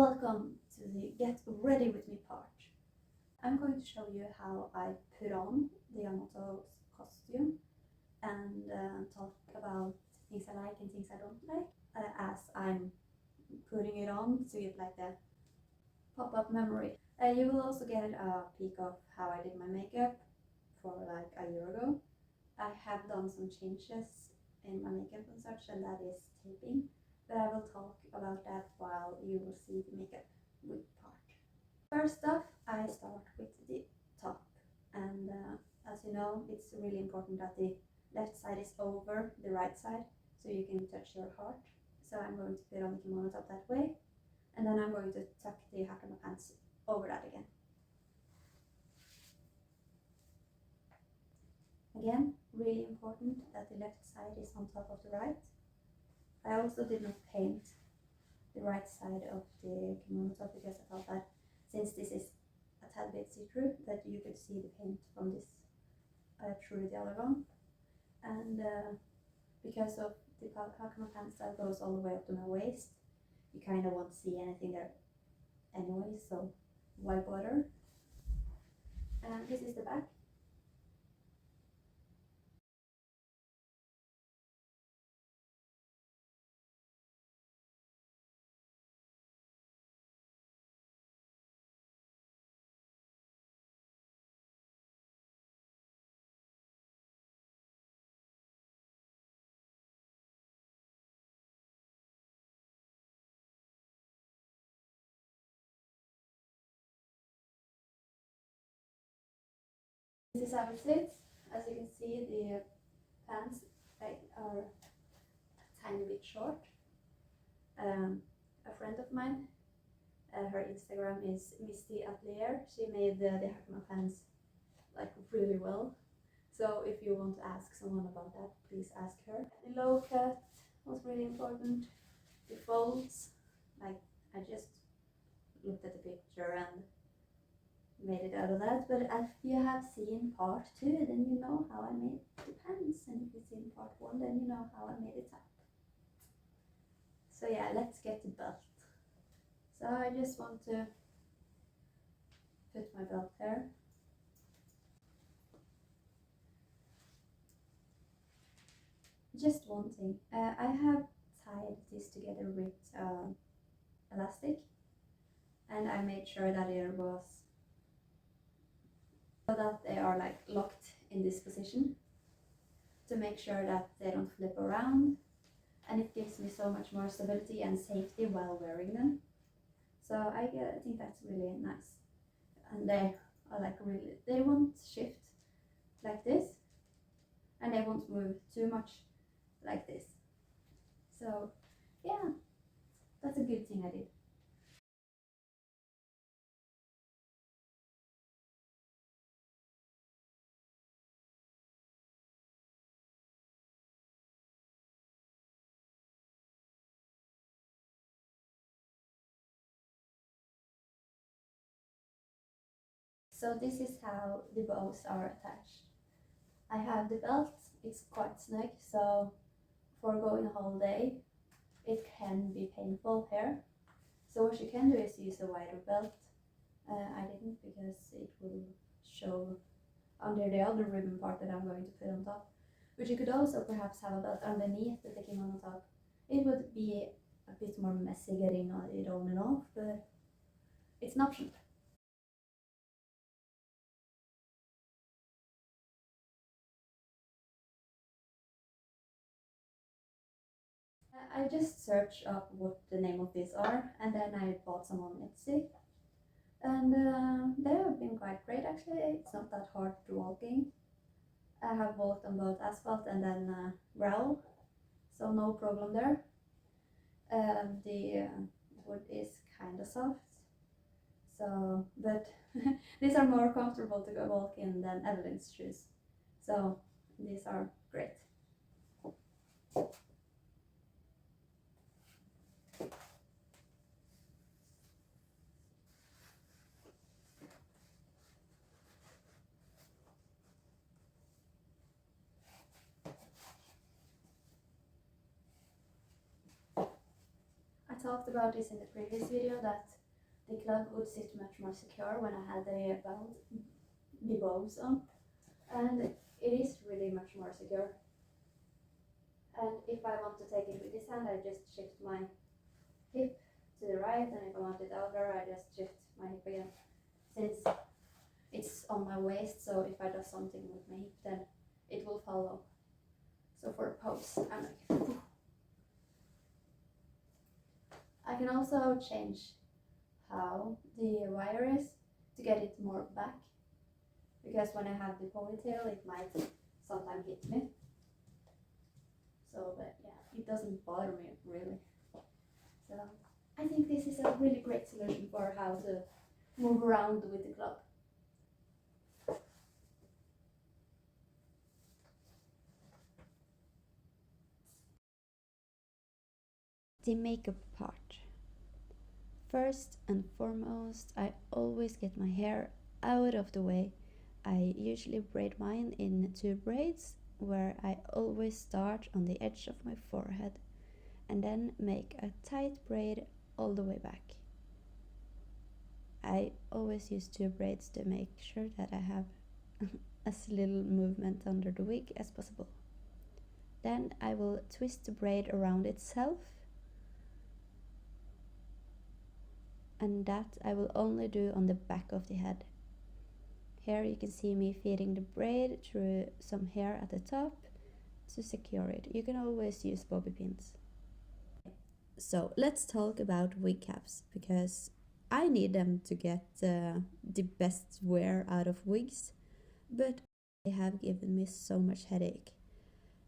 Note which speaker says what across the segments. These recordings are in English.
Speaker 1: Welcome to the Get Ready With Me part. I'm going to show you how I put on the Yamato costume and talk about things I like and things I don't like as I'm putting it on to get like the pop-up memory. You will also get a peek of how I did my makeup for like a year ago. I have done some changes in my makeup and such, and that is taping. But I will talk about that while you will see the makeup with part. First off, I start with the top, and as you know, it's really important that the left side is over the right side so you can touch your heart. So I'm going to put on the kimono top that way, and then I'm going to tuck the hakama pants over that again. Again, really important that the left side is on top of the right. I also did not paint the right side of the kimono top because I thought that since this is a tad bit see-through, that you could see the paint from this through the other one. And because of the hakama pants that goes all the way up to my waist, you kind of won't see anything there anyway, so why bother? And this is the back. This is how it sits. As you can see, the pants are a tiny bit short. A friend of mine, her Instagram is Misty Atelier. She made the hakama pants like really well. So if you want to ask someone about that, please ask her. The low cut was really important. The folds, like I just looked at the picture and made it out of that. But if you have seen part 2, then you know how I made the pants, and if you've seen part 1, then you know how I made the top. So yeah, let's get the belt. So I just want to put my belt there. Just one thing, I have tied this together with elastic, and I made sure that it was so that they are like locked in this position to make sure that they don't flip around, and it gives me so much more stability and safety while wearing them. So I think that's really nice, and they are like really, they won't shift like this, and they won't move too much like this. So yeah, that's a good thing I did. So this is how the bows are attached. I have the belt, it's quite snug, so for going a whole day it can be painful here. So what you can do is use a wider belt. I didn't because it will show under the other ribbon part that I'm going to put on top. But you could also perhaps have a belt underneath the kimono top. It would be a bit more messy getting it on and off, but it's an option. I just searched up what the name of these are, and then I bought some on Etsy. And they have been quite great actually. It's not that hard to walk in. I have walked on both asphalt and then gravel, so no problem there. The wood is kind of soft, so but these are more comfortable to go walk in than Evelyn's shoes, so these are great. I talked about this in the previous video that the club would sit much more secure when I had the bows on, and it is really much more secure. And if I want to take it with this hand, I just shift my hip to the right, and if I want it over, I just shift my hip again. Since it's on my waist, so if I do something with my hip, then it will follow. So for a pose, I'm like, I can also change how the wire is to get it more back, because when I have the ponytail, it might sometimes hit me. So, but yeah, it doesn't bother me really. So I think this is a really great solution for how to move around with the club. The makeup part. First and foremost, I always get my hair out of the way. I usually braid mine in 2 braids, where I always start on the edge of my forehead and then make a tight braid all the way back. I always use 2 braids to make sure that I have as little movement under the wig as possible. Then I will twist the braid around itself, and that I will only do on the back of the head. Here you can see me feeding the braid through some hair at the top to secure it. You can always use bobby pins. So let's talk about wig caps, because I need them to get the best wear out of wigs, but they have given me so much headache.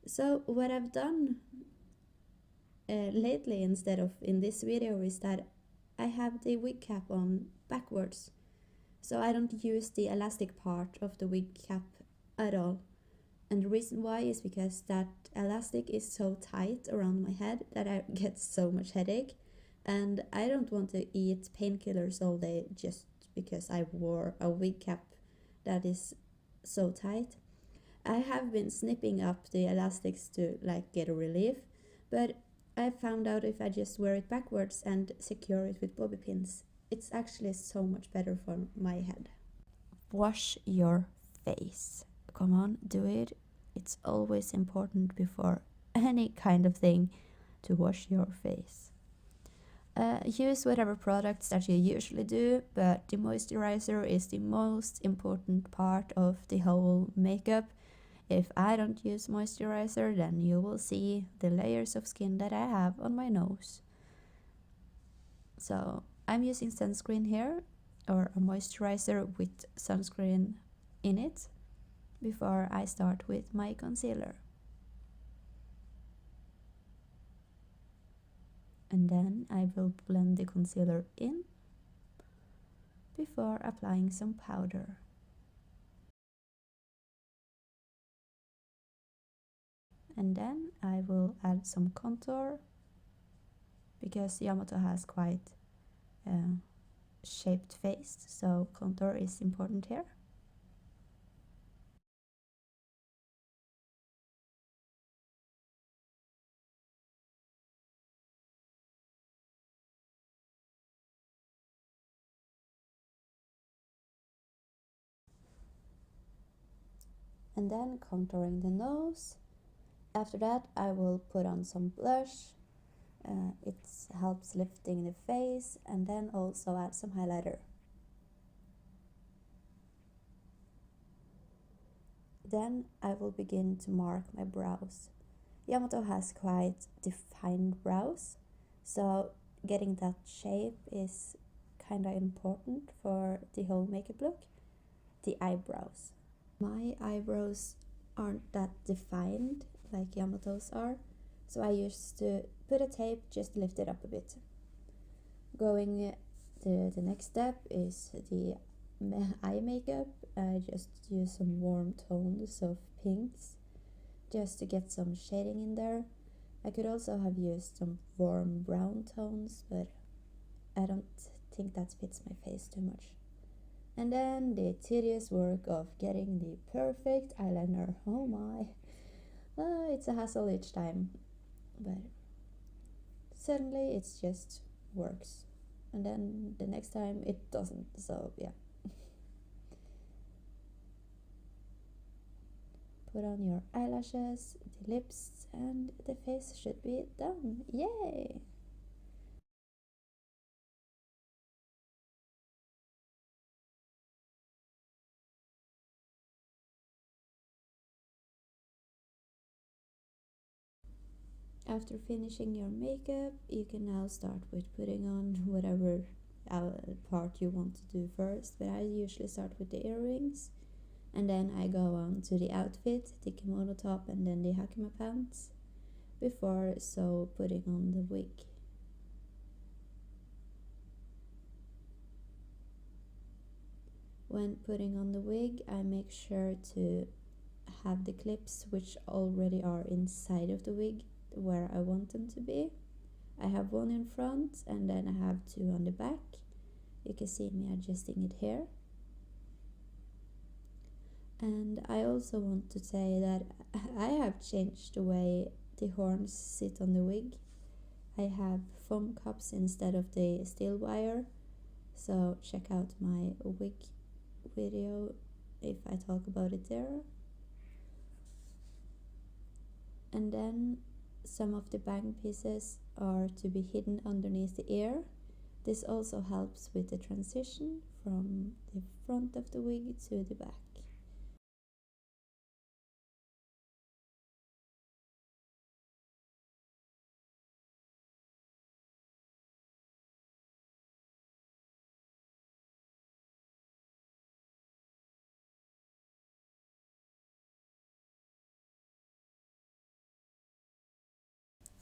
Speaker 1: So what I've done lately instead of in this video is that I have the wig cap on backwards. So I don't use the elastic part of the wig cap at all. And the reason why is because that elastic is so tight around my head that I get so much headache. And I don't want to eat painkillers all day just because I wore a wig cap that is so tight. I have been snipping up the elastics to like get a relief, but I found out if I just wear it backwards and secure it with bobby pins, it's actually so much better for my head. Wash your face. Come on, do it. It's always important before any kind of thing to wash your face. Use whatever products that you usually do, but the moisturizer is the most important part of the whole makeup. If I don't use moisturizer, then you will see the layers of skin that I have on my nose. So I'm using sunscreen here, or a moisturizer with sunscreen in it, before I start with my concealer. And then I will blend the concealer in before applying some powder. And then I will add some contour, because Yamato has quite a shaped face, so contour is important here. And then contouring the nose. After that I will put on some blush. It helps lifting the face, and then also add some highlighter. Then I will begin to mark my brows. Yamato has quite defined brows, so getting that shape is kinda important for the whole makeup look. The eyebrows. My eyebrows aren't that defined like Yamato's are, so I used to put a tape just to lift it up a bit. Going to the next step is the eye makeup. I just use some warm tones of pinks just to get some shading in there. I could also have used some warm brown tones, but I don't think that fits my face too much. And then the tedious work of getting the perfect eyeliner. Oh my, it's a hassle each time, but suddenly it just works.
Speaker 2: and then the next time it doesn't. So yeah. Put on your eyelashes, the lips, and the face should be done. Yay! After finishing your makeup, you can now start with putting on whatever part you want to do first, but I usually start with the earrings, and then I go on to the outfit, the kimono top and then the hakama pants, before putting on the wig. When putting on the wig, I make sure to have the clips which already are inside of the wig where I want them to be. I have one in front and then I have two on the back. You can see me adjusting it here. And I also want to say that I have changed the way the horns sit on the wig. I have foam cups instead of the steel wire, so check out my wig video if I talk about it there. And then some of the bang pieces are to be hidden underneath the ear. This also helps with the transition from the front of the wig to the back.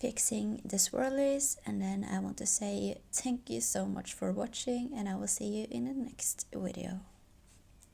Speaker 2: Fixing the swirlies, and then I want to say thank you so much for watching, and I will see you in the next video.